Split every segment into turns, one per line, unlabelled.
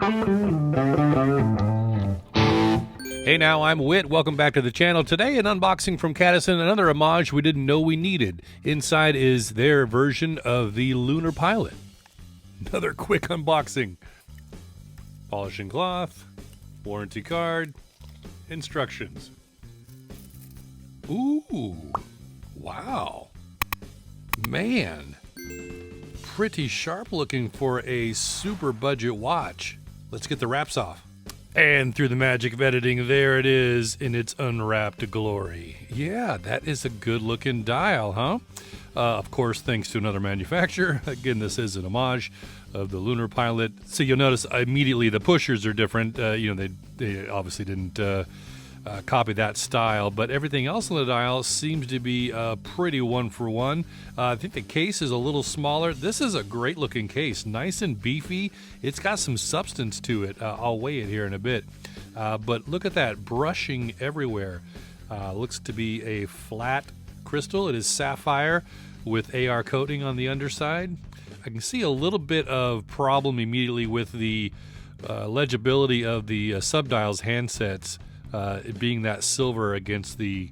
Hey now, I'm Whit. Welcome back to the channel. Today, an unboxing from Cadisen, another homage we didn't know we needed. Inside is their version of the Lunar Pilot. Another quick unboxing. Polishing cloth, warranty card, instructions. Ooh, wow. Man, pretty sharp looking for a super budget watch. Let's get the wraps off. And through the magic of editing, there it is in its unwrapped glory. Yeah, that is a good-looking dial, huh? Of course, thanks to another manufacturer. Again, this is an homage of the Lunar Pilot. So you'll notice immediately the pushers are different. They obviously didn't copy that style, but everything else on the dial seems to be pretty one-for-one. I think the case is a little smaller. This is a great-looking case, nice and beefy. It's got some substance to it. I'll weigh it here in a bit. But look at that, brushing everywhere. Looks to be a flat crystal. It is sapphire with AR coating on the underside. I can see a little bit of problem immediately with the legibility of the subdials handsets. It being that silver against the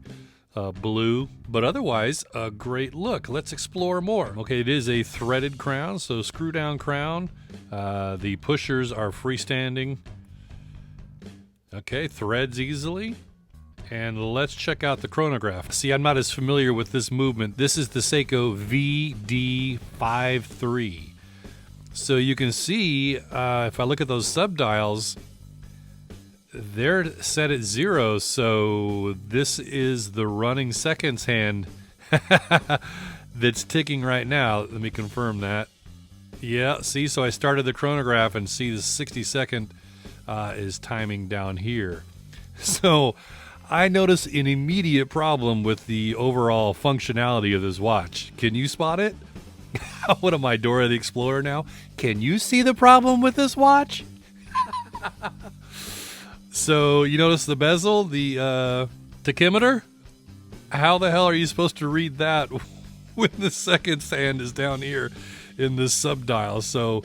blue, but otherwise a great look. Let's explore more. Okay, it is a threaded crown, so screw down crown. The pushers are freestanding. Okay, threads easily. And let's check out the chronograph. See, I'm not as familiar with this movement. This is the Seiko VD53. So you can see, if I look at those subdials, they're set at 0, so this is the running seconds hand that's ticking right now. Let me confirm that. Yeah, see, so I started the chronograph and see the 60-second is timing down here. So I notice an immediate problem with the overall functionality of this watch. Can you spot it? What am I, Dora the Explorer now? Can you see the problem with this watch? So you notice the bezel, the tachymeter? How the hell are you supposed to read that when the seconds hand is down here in this subdial? So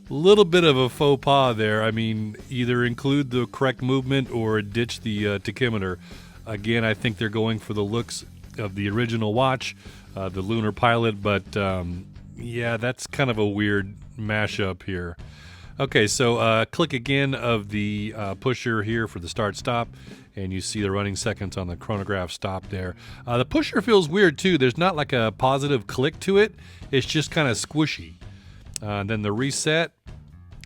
a little bit of a faux pas there. I mean, either include the correct movement or ditch the tachymeter. Again, I think they're going for the looks of the original watch, the Lunar Pilot, but yeah, that's kind of a weird mashup here. Okay, so click again of the pusher here for the start-stop, and you see the running seconds on the chronograph stop there. The pusher feels weird, too. There's not like a positive click to it. It's just kind of squishy. Then the reset,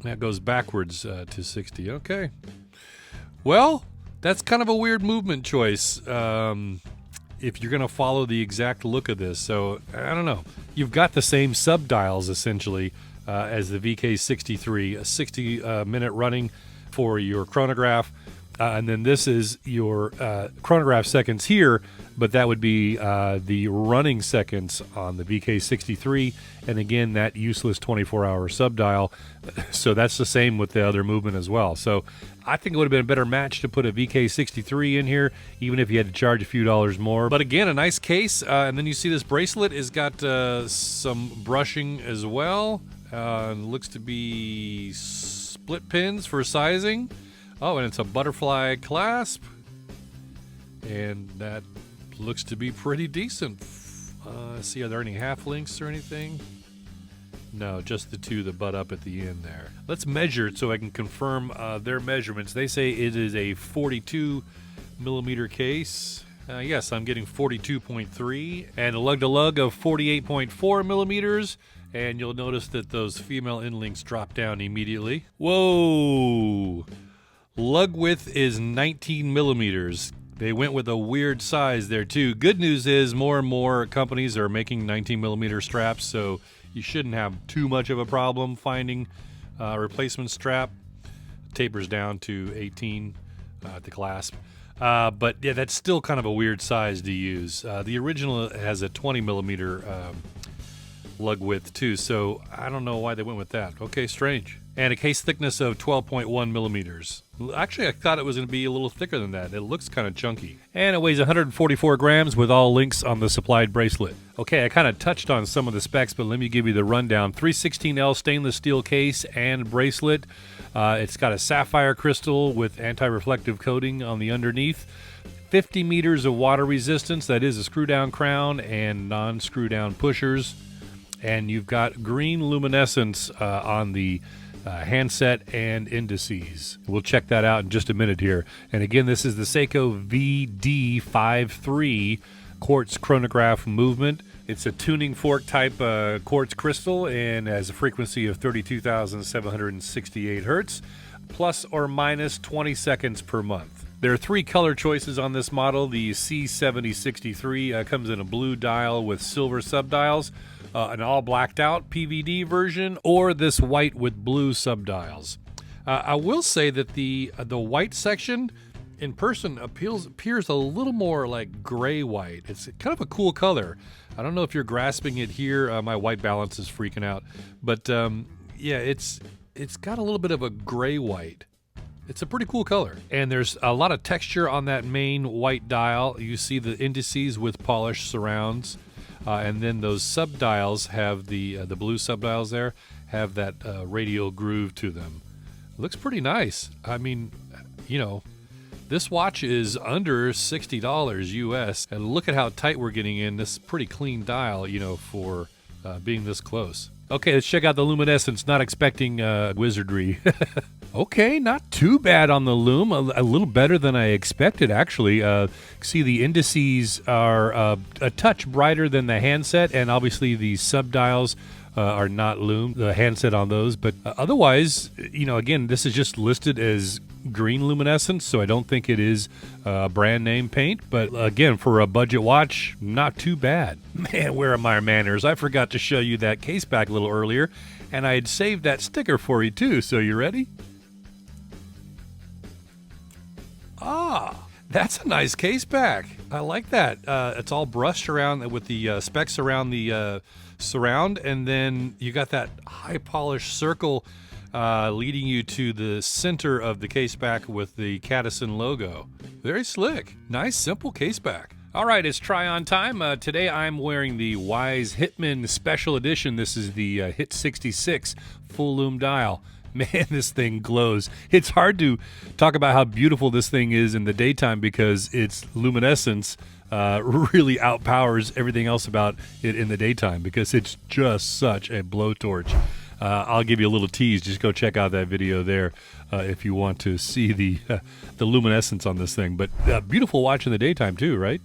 that goes backwards to 60. Okay. Well, that's kind of a weird movement choice if you're going to follow the exact look of this. So, I don't know. You've got the same subdials, essentially, as the VK63, a 60-minute running for your chronograph. And then this is your chronograph seconds here, but that would be the running seconds on the VK63. And again, that useless 24-hour subdial. So that's the same with the other movement as well. So I think it would have been a better match to put a VK63 in here, even if you had to charge a few dollars more. But again, a nice case. And then you see this bracelet has got some brushing as well. Looks to be split pins for sizing. Oh, and it's a butterfly clasp. And that looks to be pretty decent. See, are there any half links or anything? No, just the two that butt up at the end there. Let's measure it so I can confirm their measurements. They say it is a 42 millimeter case. Yes, I'm getting 42.3 and a lug-to-lug of 48.4 millimeters. And you'll notice that those female end links drop down immediately. Whoa! Lug width is 19 millimeters. They went with a weird size there too. Good news is more and more companies are making 19 millimeter straps, so you shouldn't have too much of a problem finding a replacement strap. Tapers down to 18 at the clasp. But yeah, that's still kind of a weird size to use. The original has a 20 millimeter lug width too, so I don't know why they went with that. Okay, strange. and a case thickness of 12.1 millimeters. Actually, I thought it was going to be a little thicker than that. It looks kind of chunky. And it weighs 144 grams with all links on the supplied bracelet. Okay, I kind of touched on some of the specs, but let me give you the rundown. 316L stainless steel case and bracelet. It's got a sapphire crystal with anti-reflective coating on the underneath. 50 meters of water resistance. That is a screw-down crown and non-screw-down pushers. And you've got green luminescence on the handset and indices. We'll check that out in just a minute here. And again, this is the Seiko VD53 quartz chronograph movement. It's a tuning fork type quartz crystal and has a frequency of 32,768 hertz, plus or minus 20 seconds per month. There are 3 color choices on this model. The C7063 comes in a blue dial with silver subdials, an all blacked out PVD version, or this white with blue subdials. I will say that the white section in person appears a little more like gray white. It's kind of a cool color. I don't know if you're grasping it here. My white balance is freaking out, but yeah, it's got a little bit of a gray white. It's a pretty cool color. And there's a lot of texture on that main white dial. You see the indices with polished surrounds. And then those subdials have the blue subdials there, have that radial groove to them. It looks pretty nice. I mean, you know, this watch is under $60 US. And look at how tight we're getting in. This pretty clean dial, you know, for being this close. Okay, let's check out the luminescence. Not expecting wizardry. Okay, not too bad on the loom. A little better than I expected, actually. See, the indices are a touch brighter than the handset, and obviously the subdials are not loom, the handset on those. But otherwise, you know, again, this is just listed as green luminescence, so I don't think it is brand name paint. But again, for a budget watch, not too bad. Man, where are my manners? I forgot to show you that case back a little earlier, and I had saved that sticker for you too. So you ready? Ah, that's a nice case back. I like that. It's all brushed around with the specs around the surround, and then you got that high polished circle leading you to the center of the case back with the Cadisen logo. Very slick. Nice, simple case back. All right, it's try-on time. Today I'm wearing the Wise Hitman Special Edition. This is the Hit 66 full loom dial. Man, this thing glows. It's hard to talk about how beautiful this thing is in the daytime because its luminescence really outpowers everything else about it in the daytime because it's just such a blowtorch. I'll give you a little tease. Just go check out that video there if you want to see the luminescence on this thing. But beautiful watch in the daytime too, right?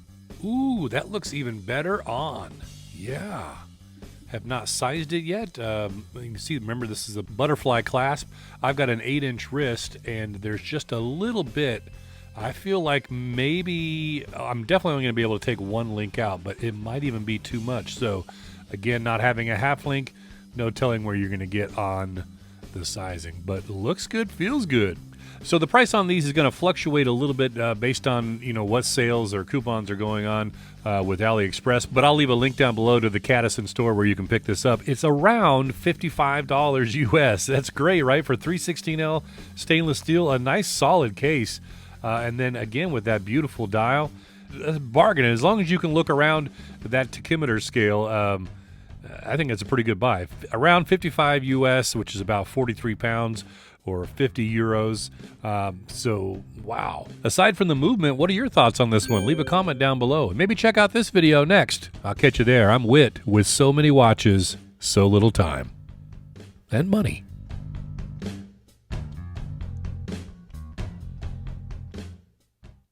Ooh, that looks even better on. Yeah. Have not sized it yet. You can see, remember, this is a butterfly clasp. I've got an 8-inch wrist, and there's just a little bit. I feel like maybe I'm definitely only going to be able to take one link out, but it might even be too much. So, again, not having a half link, no telling where you're going to get on the sizing. But looks good, feels good. So the price on these is going to fluctuate a little bit based on, you know, what sales or coupons are going on with AliExpress. But I'll leave a link down below to the Cadisen store where you can pick this up. It's around $55 US. That's great, right? For 316L stainless steel, a nice solid case. And then again with that beautiful dial, a bargain. And as long as you can look around that tachymeter scale, I think it's a pretty good buy. Around 55 US, which is about 43 pounds. Or 50 euros. So, wow. Aside from the movement, what are your thoughts on this one? Leave a comment down below. And maybe check out this video next. I'll catch you there. I'm Whit with so many watches, so little time. And money.